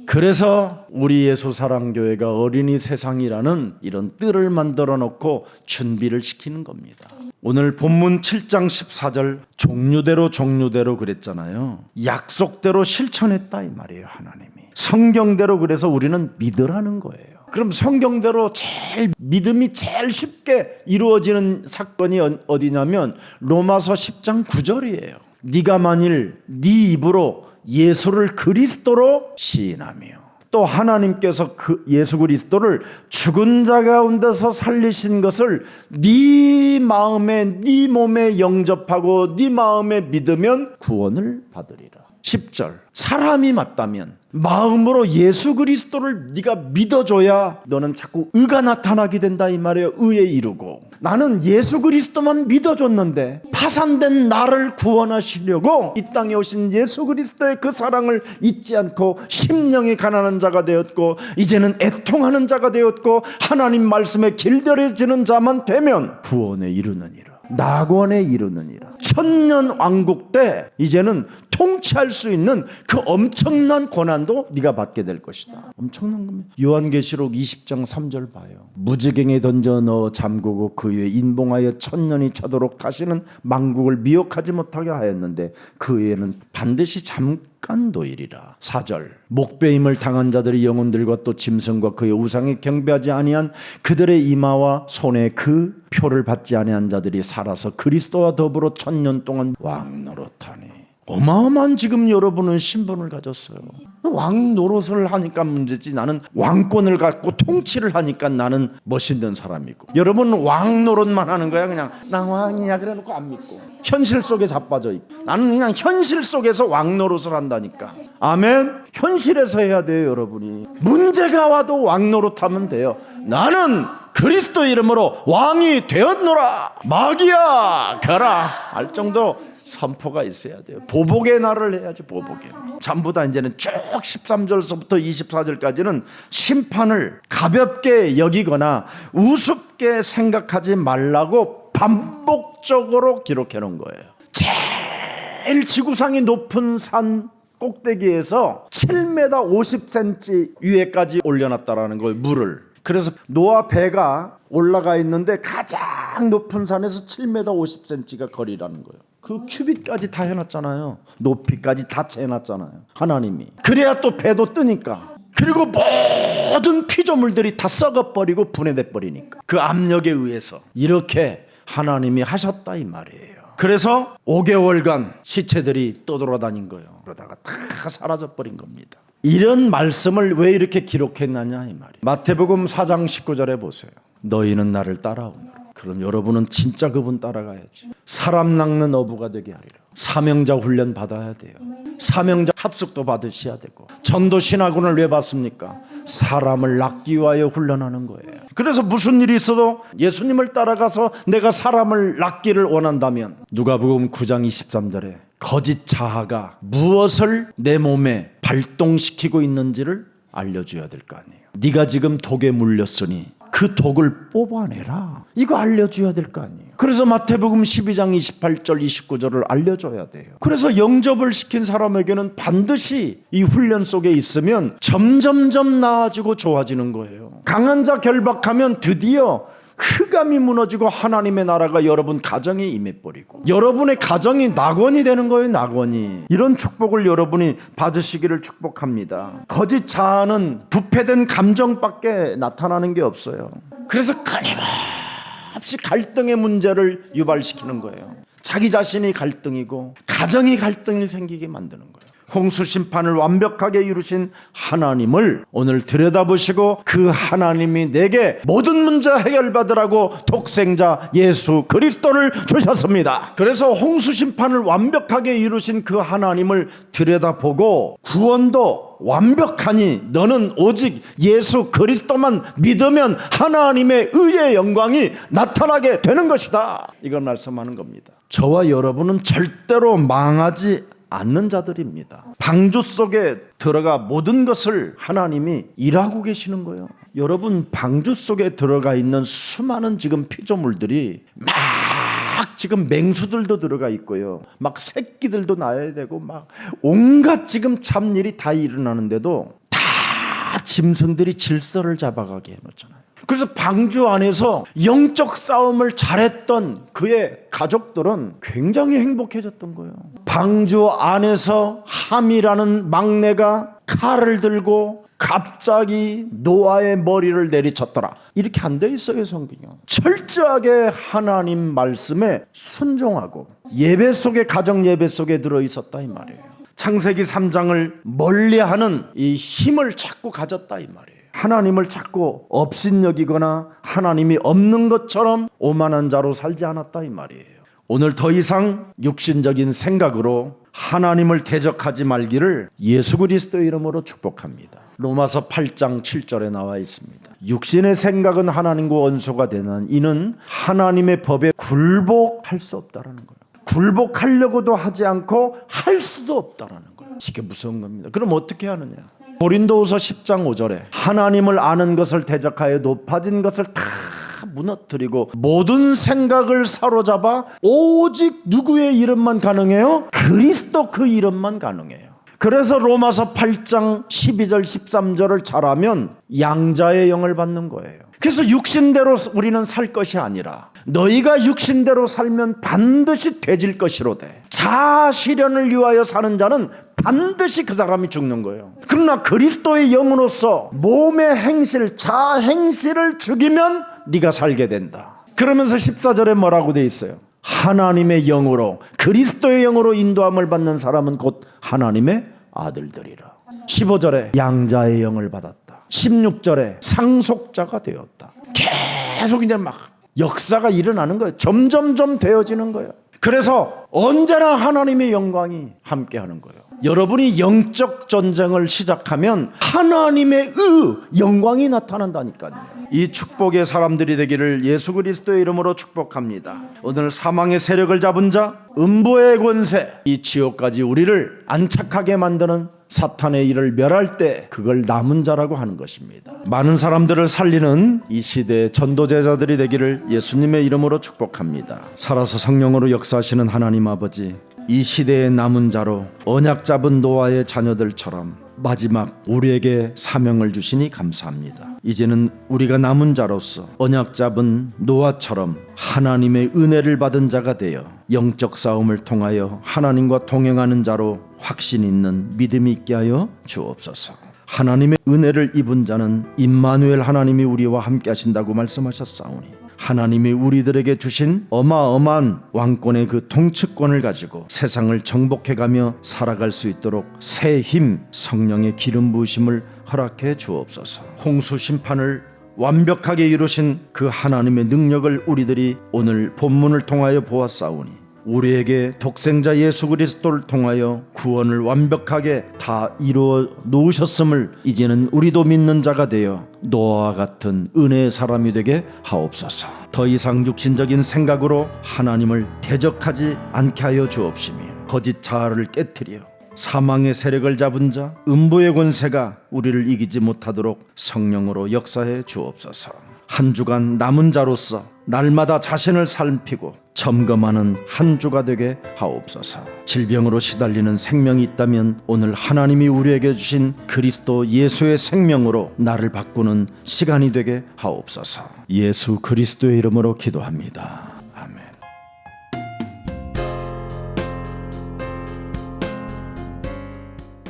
A: 그래서 우리 예수사랑교회가 어린이 세상이라는 이런 뜰을 만들어 놓고 준비를 시키는 겁니다. 오늘 본문 7장 14절 종류대로 그랬잖아요. 약속대로 실천했다 이 말이에요. 하나님이 성경대로. 그래서 우리는 믿으라는 거예요. 그럼 성경대로 믿음이 제일 쉽게 이루어지는 사건이 어디냐면 로마서 10장 9절이에요. 네가 만일 네 입으로 예수를 그리스도로 시인하며 또 하나님께서 그 예수 그리스도를 죽은 자 가운데서 살리신 것을 네 마음에 네 몸에 영접하고 네 마음에 믿으면 구원을 받으리라. 10절 사람이 맞다면 마음으로 예수 그리스도를 네가 믿어줘야 너는 자꾸 의가 나타나게 된다 이 말이에요. 의에 이르고. 나는 예수 그리스도만 믿어줬는데 파산된 나를 구원하시려고 이 땅에 오신 예수 그리스도의 그 사랑을 잊지 않고 심령이 가난한 자가 되었고 이제는 애통하는 자가 되었고 하나님 말씀에 길들여지는 자만 되면 구원에 이르느니라. 낙원에 이르느니라. 천년 왕국 때 이제는 통치할 수 있는 그 엄청난 권한도 네가 받게 될 것이다. 엄청난 겁니다. 요한계시록 20장 3절 봐요. 무지갱에 던져 넣어 잠그고 그 위에 인봉하여 천년이 차도록 다시는 만국을 미혹하지 못하게 하였는데 그 위에는 반드시 잠깐도이리라. 4절 목배임을 당한 자들의 영혼들과 또 짐승과 그의 우상에 경배하지 아니한 그들의 이마와 손에 그 표를 받지 아니한 자들이 살아서 그리스도와 더불어 천년 동안 왕노릇하니. 어마어마한 지금 여러분은 신분을 가졌어요. 왕 노릇을 하니까 문제지, 나는 왕권을 갖고 통치를 하니까 나는 멋있는 사람이고, 여러분은 왕 노릇만 하는 거야. 그냥 나 왕이야 그래 놓고 안 믿고 현실 속에 자빠져 있고, 나는 그냥 현실 속에서 왕 노릇을 한다니까. 아멘. 현실에서 해야 돼요. 여러분이 문제가 와도 왕 노릇하면 돼요. 나는 그리스도 이름으로 왕이 되었노라, 마귀야 가라 할 정도 선포가 있어야 돼요. 보복의 날을 해야지. 보복의 전부 다 이제는 쭉 13절서부터 24절까지는 심판을 가볍게 여기거나 우습게 생각하지 말라고 반복적으로 기록해 놓은 거예요. 제일 지구상이 높은 산 꼭대기에서 7m 50cm 위에까지 올려놨다라는 거예요. 물을. 그래서 노아 배가 올라가 있는데 가장 높은 산에서 7m 50cm가 거리라는 거예요. 그 큐빗까지 다 해놨잖아요. 높이까지 다 재놨잖아요, 하나님이. 그래야 또 배도 뜨니까. 그리고 모든 피조물들이 다 썩어버리고 분해돼 버리니까, 그 압력에 의해서 이렇게 하나님이 하셨다 이 말이에요. 그래서 5개월간 시체들이 떠돌아다닌 거예요. 그러다가 다 사라져버린 겁니다. 이런 말씀을 왜 이렇게 기록했느냐 이 말이에요. 마태복음 4장 19절에 보세요. 너희는 나를 따라오너라. 그럼 여러분은 진짜 그분 따라가야지. 사람 낚는 어부가 되게 하리라. 사명자 훈련 받아야 돼요. 사명자 합숙도 받으셔야 되고. 전도 신학원을 왜 받습니까? 사람을 낚기 위하여 훈련하는 거예요. 그래서 무슨 일이 있어도 예수님을 따라가서 내가 사람을 낚기를 원한다면, 누가복음 9장 23절에 거짓 자아가 무엇을 내 몸에 발동시키고 있는지를 알려줘야 될 거 아니에요. 네가 지금 독에 물렸으니 그 독을 뽑아내라. 이거 알려줘야 될 거 아니에요. 그래서 마태복음 12장 28절 29절을 알려줘야 돼요. 그래서 영접을 시킨 사람에게는 반드시 이 훈련 속에 있으면 점점점 나아지고 좋아지는 거예요. 강한 자 결박하면 드디어 흑암이 무너지고 하나님의 나라가 여러분 가정에 임해버리고 여러분의 가정이 낙원이 되는 거예요. 낙원이. 이런 축복을 여러분이 받으시기를 축복합니다. 거짓 자아는 부패된 감정밖에 나타나는 게 없어요. 그래서 끊임없이 갈등의 문제를 유발시키는 거예요. 자기 자신이 갈등이고 가정이 갈등이 생기게 만드는 거예요. 홍수 심판을 완벽하게 이루신 하나님을 오늘 들여다보시고 그 하나님이 내게 모든 문제 해결받으라고 독생자 예수 그리스도를 주셨습니다. 그래서 홍수 심판을 완벽하게 이루신 그 하나님을 들여다보고 구원도 완벽하니 너는 오직 예수 그리스도만 믿으면 하나님의 의의 영광이 나타나게 되는 것이다. 이걸 말씀하는 겁니다. 저와 여러분은 절대로 망하지 않는 자들입니다. 방주 속에 들어가 모든 것을 하나님이 일하고 계시는 거예요. 여러분, 방주 속에 들어가 있는 수많은 지금 피조물들이 막 지금 맹수들도 들어가 있고요. 막 새끼들도 낳아야 되고 막 온갖 지금 참일이 다 일어나는데도 다 짐승들이 질서를 잡아가게 해놓잖아요. 그래서 방주 안에서 영적 싸움을 잘했던 그의 가족들은 굉장히 행복해졌던 거예요. 방주 안에서 함이라는 막내가 칼을 들고 갑자기 노아의 머리를 내리쳤더라. 이렇게 안 돼 있어요, 성경이. 철저하게 하나님 말씀에 순종하고 예배 속에, 가정 예배 속에 들어있었다 이 말이에요. 창세기 3장을 멀리하는 이 힘을 자꾸 가졌다 이 말이에요. 하나님을 자꾸 업신여기거나 하나님이 없는 것처럼 오만한 자로 살지 않았다 이 말이에요. 오늘 더 이상 육신적인 생각으로 하나님을 대적하지 말기를 예수 그리스도 이름으로 축복합니다. 로마서 8장 7절에 나와 있습니다. 육신의 생각은 하나님과 원수가 되는 이는 하나님의 법에 굴복할 수 없다라는 거예요. 굴복하려고도 하지 않고 할 수도 없다라는 거예요. 이게 무서운 겁니다. 그럼 어떻게 하느냐? 고린도후서 10장 5절에 하나님을 아는 것을 대적하여 높아진 것을 다 무너뜨리고 모든 생각을 사로잡아 오직 누구의 이름만 가능해요? 그리스도 그 이름만 가능해요. 그래서 로마서 8장 12절 13절을 잘하면 양자의 영을 받는 거예요. 그래서 육신대로 우리는 살 것이 아니라 너희가 육신대로 살면 반드시 되질 것이로되 자아 실현을 위하여 사는 자는 반드시 그 사람이 죽는 거예요. 그러나 그리스도의 영으로서 몸의 행실, 자아 행실을 죽이면 네가 살게 된다. 그러면서 14절에 뭐라고 돼 있어요? 하나님의 영으로, 그리스도의 영으로 인도함을 받는 사람은 곧 하나님의 아들들이라. 15절에 양자의 영을 받았다. 16절에 상속자가 되었다. 계속 이제 막 역사가 일어나는 거예요. 점점점 되어지는 거예요. 그래서 언제나 하나님의 영광이 함께하는 거예요. 여러분이 영적 전쟁을 시작하면 하나님의 영광이 나타난다니까요. 이 축복의 사람들이 되기를 예수 그리스도의 이름으로 축복합니다. 오늘 사망의 세력을 잡은 자, 음부의 권세, 이 지옥까지 우리를 안착하게 만드는 사탄의 일을 멸할 때 그걸 남은 자라고 하는 것입니다. 많은 사람들을 살리는 이 시대의 전도제자들이 되기를 예수님의 이름으로 축복합니다. 살아서 성령으로 역사하시는 하나님 아버지, 이 시대의 남은 자로 언약 잡은 노아의 자녀들처럼 마지막 우리에게 사명을 주시니 감사합니다. 이제는 우리가 남은 자로서 언약 잡은 노아처럼 하나님의 은혜를 받은 자가 되어 영적 싸움을 통하여 하나님과 동행하는 자로 확신 있는 믿음이 있게 하여 주옵소서. 하나님의 은혜를 입은 자는 임마누엘 하나님이 우리와 함께 하신다고 말씀하셨사오니 하나님이 우리들에게 주신 어마어마한 왕권의 그 통치권을 가지고 세상을 정복해가며 살아갈 수 있도록 새 힘, 성령의 기름 부으심을 허락해 주옵소서. 홍수 심판을 완벽하게 이루신 그 하나님의 능력을 우리들이 오늘 본문을 통하여 보았사오니 우리에게 독생자 예수 그리스도를 통하여 구원을 완벽하게 다 이루어 놓으셨음을 이제는 우리도 믿는 자가 되어 노아와 같은 은혜의 사람이 되게 하옵소서. 더 이상 육신적인 생각으로 하나님을 대적하지 않게 하여 주옵시며 거짓 자아를 깨트려 사망의 세력을 잡은 자, 음부의 권세가 우리를 이기지 못하도록 성령으로 역사해 주옵소서. 한 주간 남은 자로서 날마다 자신을 살피고 점검하는 한 주가 되게 하옵소서. 질병으로 시달리는 생명이 있다면 오늘 하나님이 우리에게 주신 그리스도 예수의 생명으로 나를 바꾸는 시간이 되게 하옵소서. 예수 그리스도의 이름으로 기도합니다.